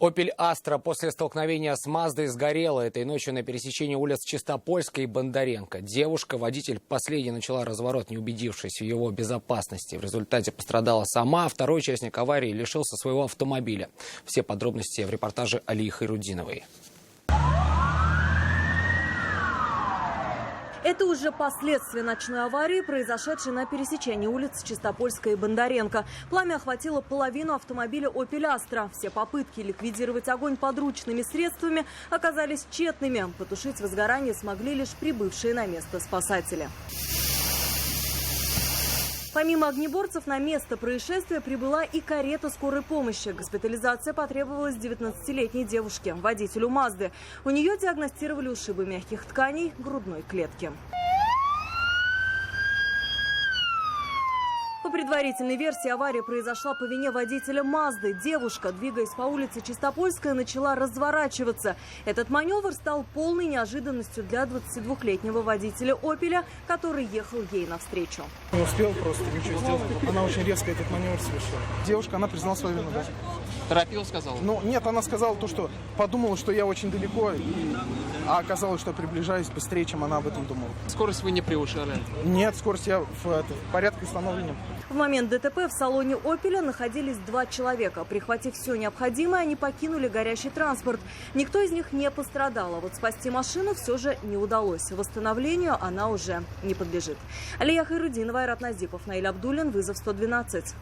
Opel Astra после столкновения с Маздой сгорела этой ночью на пересечении улиц Чистопольской и Бондаренко. Девушка-водитель последней начала разворот, не убедившись в его безопасности. В результате пострадала сама, а второй участник аварии лишился своего автомобиля. Все подробности в репортаже Алии Хайрудиновой. Это уже последствия ночной аварии, произошедшей на пересечении улиц Чистопольской и Бондаренко. Пламя охватило половину автомобиля Opel Astra. Все попытки ликвидировать огонь подручными средствами оказались тщетными. Потушить возгорание смогли лишь прибывшие на место спасатели. Помимо огнеборцев, на место происшествия прибыла и карета скорой помощи. Госпитализация потребовалась 19-летней девушке, водителю Мазды. У нее диагностировали ушибы мягких тканей грудной клетки. По предварительной версии, авария произошла по вине водителя Мазды. Девушка, двигаясь по улице Чистопольская, начала разворачиваться. Этот маневр стал полной неожиданностью для 22-летнего водителя «Опеля», который ехал ей навстречу. Не успел просто ничего сделать. Она очень резко этот маневр совершила. Девушка, она признала свою вину даже. Торопилась, сказала? Ну, нет, она сказала то, что подумала, что я очень далеко, а оказалось, что я приближаюсь быстрее, чем она об этом думала. Скорость вы не превышали? Нет, скорость я в порядке установления. В момент ДТП в салоне «Опеля» находились 2 человека. Прихватив все необходимое, они покинули горящий транспорт. Никто из них не пострадал, а вот спасти машину все же не удалось. Восстановлению она уже не подлежит. Алия Хайрудинова, Айрат Назипов, Наиль Абдуллин, вызов 112.